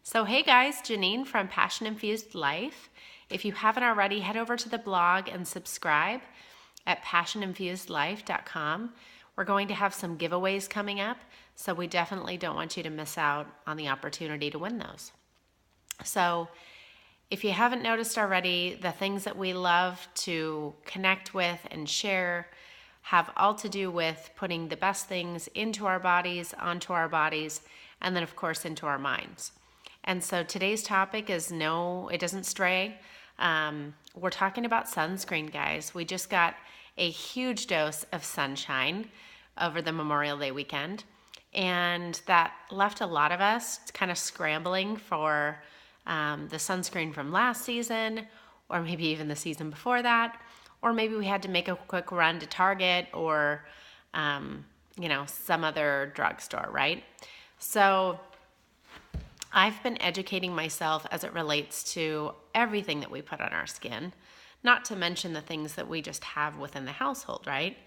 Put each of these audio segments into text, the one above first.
So hey guys, Janine from Passion Infused Life. If you haven't already, head over to the blog and subscribe at passioninfusedlife.com. We're going to have some giveaways coming up, so we definitely don't want you to miss out on the opportunity to win those. So if you haven't noticed already, the things that we love to connect with and share have all to do with putting the best things into our bodies, onto our bodies, and then of course into our minds. And so today's topic is no, it doesn't stray. We're talking about sunscreen, guys. We just got a huge dose of sunshine over the Memorial Day weekend, and that left a lot of us kind of scrambling for the sunscreen from last season, or maybe even the season before that, or maybe we had to make a quick run to Target or some other drugstore, right? So I've been educating myself as it relates to everything that we put on our skin, not to mention the things that we just have within the household, right?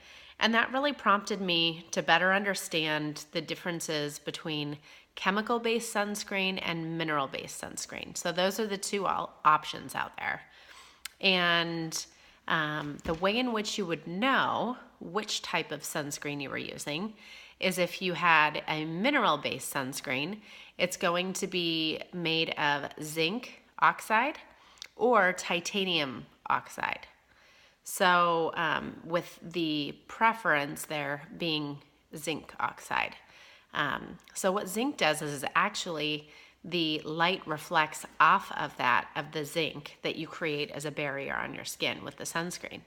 And that really prompted me to better understand the differences between chemical-based sunscreen and mineral-based sunscreen. So those are the two options out there. And the way in which you would know which type of sunscreen you were using is if you had a mineral-based sunscreen, it's going to be made of zinc oxide or titanium oxide. So with the preference there being zinc oxide. So what zinc does is actually the light reflects off of the zinc that you create as a barrier on your skin with the sunscreen.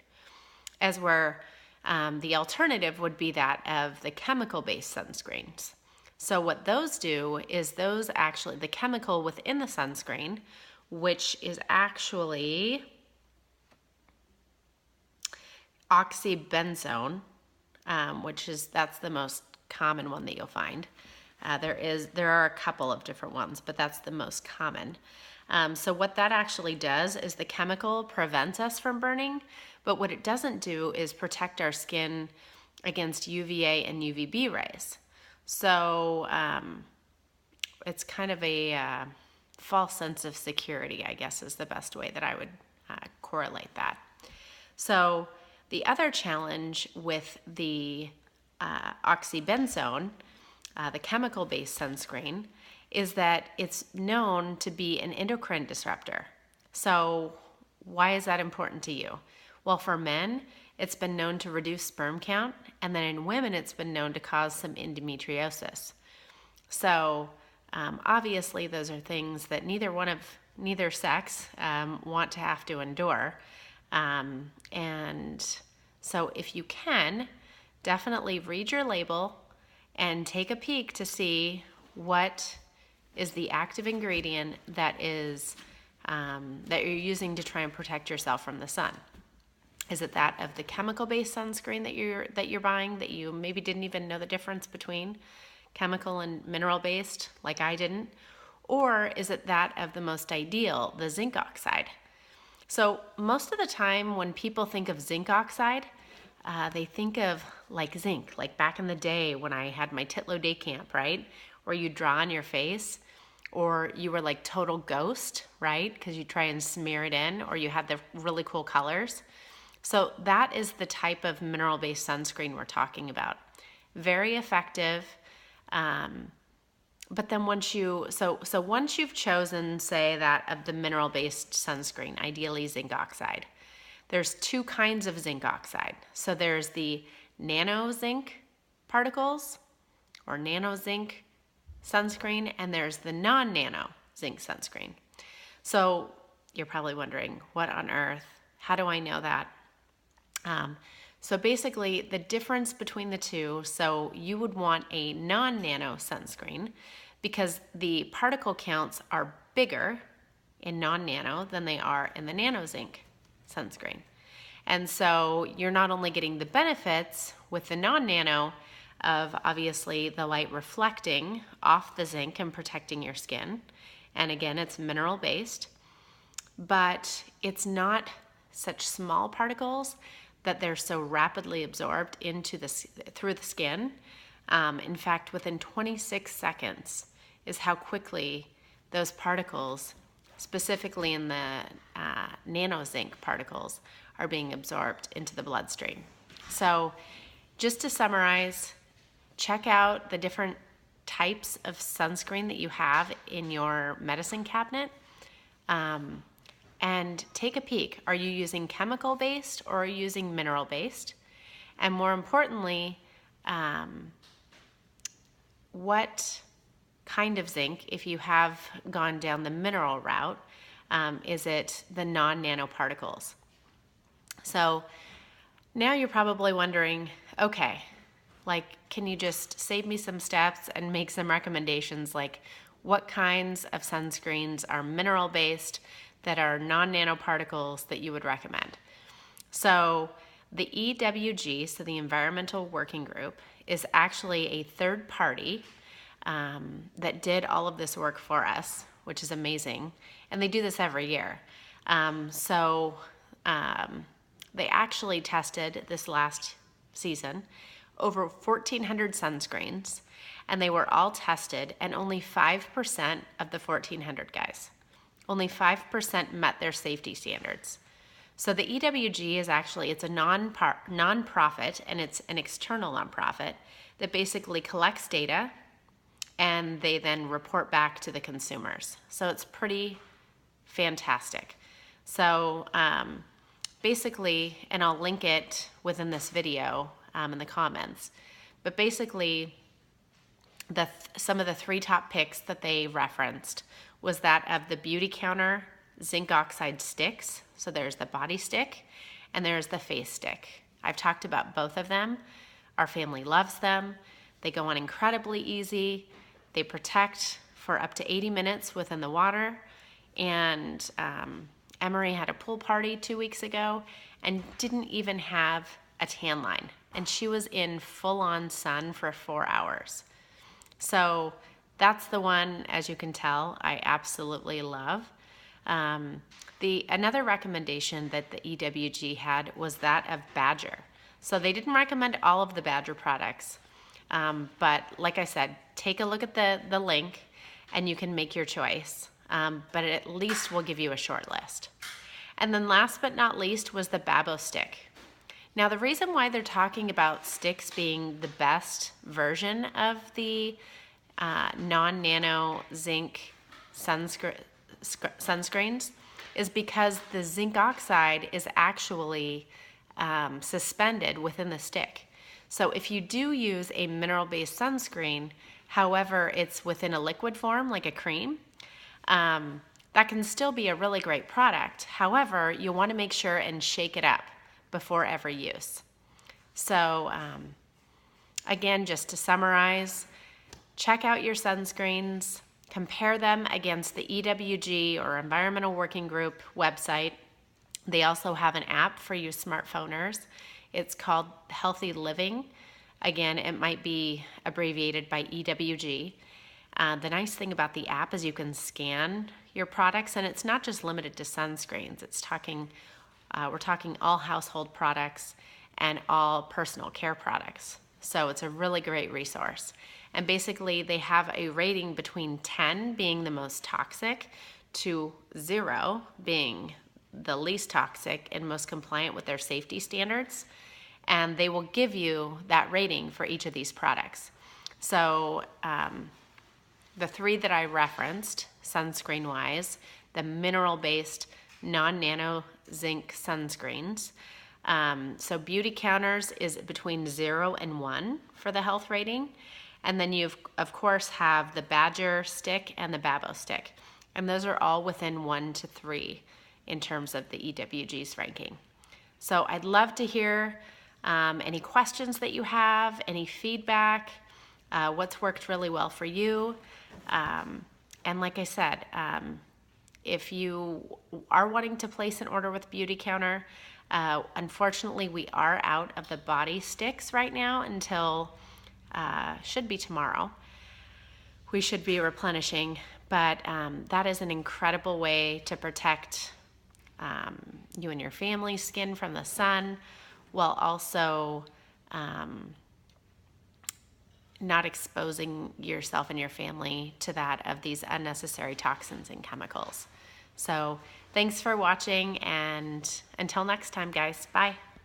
As where the alternative would be that of the chemical-based sunscreens. So what those do is those actually, the chemical within the sunscreen, which is actually oxybenzone, that's the most common one that you'll find. There are a couple of different ones, but that's the most common. So what that actually does is the chemical prevents us from burning, but what it doesn't do is protect our skin against UVA and UVB rays. So it's kind of a false sense of security, I guess, is the best way that I would correlate that. So the other challenge with the oxybenzone, the chemical-based sunscreen, is that it's known to be an endocrine disruptor. So why is that important to you? Well, for men, it's been known to reduce sperm count, and then in women, it's been known to cause some endometriosis. So obviously, those are things that neither sex want to have to endure. And so if you can, definitely read your label and take a peek to see what is the active ingredient that you're using to try and protect yourself from the sun. Is it that of the chemical-based sunscreen that you're buying that you maybe didn't even know the difference between chemical and mineral-based, like I didn't? Or is it that of the most ideal, the zinc oxide? So most of the time when people think of zinc oxide, they think of like zinc, like back in the day when I had my Titlo day camp, right? Where you draw on your face, or you were like total ghost, right? Because you try and smear it in, or you had the really cool colors. So that is the type of mineral-based sunscreen we're talking about. Very effective. But then once you've chosen, say, that of the mineral-based sunscreen, ideally zinc oxide, there's two kinds of zinc oxide. So there's the nano zinc particles or nano zinc sunscreen, and there's the non-nano zinc sunscreen. So you're probably wondering, what on earth? How do I know that? So basically the difference between the two, so you would want a non-nano sunscreen because the particle counts are bigger in non-nano than they are in the nano zinc sunscreen. And so you're not only getting the benefits with the non-nano of obviously the light reflecting off the zinc and protecting your skin, and again it's mineral based, but it's not such small particles that they're so rapidly absorbed through the skin. In fact, within 26 seconds is how quickly those particles, specifically in the nano zinc particles, are being absorbed into the bloodstream. So just to summarize, check out the different types of sunscreen that you have in your medicine cabinet, and take a peek. Are you using chemical-based or are you using mineral-based? And more importantly, what kind of zinc, if you have gone down the mineral route, is it the non-nanoparticles? So now you're probably wondering, okay, like, can you just save me some steps and make some recommendations, like what kinds of sunscreens are mineral-based that are non-nanoparticles that you would recommend? So the EWG, so the Environmental Working Group, is actually a third party that did all of this work for us, which is amazing. And they do this every year. They actually tested this last season over 1,400 sunscreens, and they were all tested, and only 5% of the 1,400 guys, only 5% met their safety standards. So the EWG is actually, it's a non-profit, and it's an external nonprofit that basically collects data and they then report back to the consumers. So it's pretty fantastic. So basically, and I'll link it within this video in the comments, but basically some of the 3 top picks that they referenced was that of the Beauty Counter zinc oxide sticks. So there's the body stick and there's the face stick. I've talked about both of them. Our family loves them. They go on incredibly easy. They protect for up to 80 minutes within the water. And Emery had a pool party 2 weeks ago and didn't even have a tan line. And she was in full-on sun for 4 hours. So that's the one, as you can tell, I absolutely love. Another recommendation that the EWG had was that of Badger. So they didn't recommend all of the Badger products, but like I said, take a look at the link and you can make your choice, but it at least will give you a short list. And then last but not least was the Babo stick. Now the reason why they're talking about sticks being the best version of the non-nano zinc sunscreens is because the zinc oxide is actually suspended within the stick. So if you do use a mineral-based sunscreen, however, it's within a liquid form, like a cream, that can still be a really great product. However, you want to make sure and shake it up before every use. So again, just to summarize, check out your sunscreens, compare them against the EWG or Environmental Working Group website. They also have an app for you smartphoners. It's called Healthy Living. Again, it might be abbreviated by EWG. The nice thing about the app is you can scan your products, and it's not just limited to sunscreens. We're talking all household products and all personal care products. So it's a really great resource. And basically they have a rating between 10 being the most toxic to 0 being the least toxic and most compliant with their safety standards. And they will give you that rating for each of these products. So the 3 that I referenced, sunscreen-wise, the mineral-based non-nano zinc sunscreens. So Beauty Counters is between 0 and 1 for the health rating. And then you, of course, have the Badger stick and the Babo stick. And those are all within 1 to 3 in terms of the EWG's ranking. So I'd love to hear any questions that you have, any feedback, what's worked really well for you. And like I said, if you are wanting to place an order with Beauty Counter, unfortunately we are out of the body sticks right now until should be tomorrow. We should be replenishing, but that is an incredible way to protect you and your family's skin from the sun, while also not exposing yourself and your family to that of these unnecessary toxins and chemicals. So thanks for watching, and until next time, guys. Bye.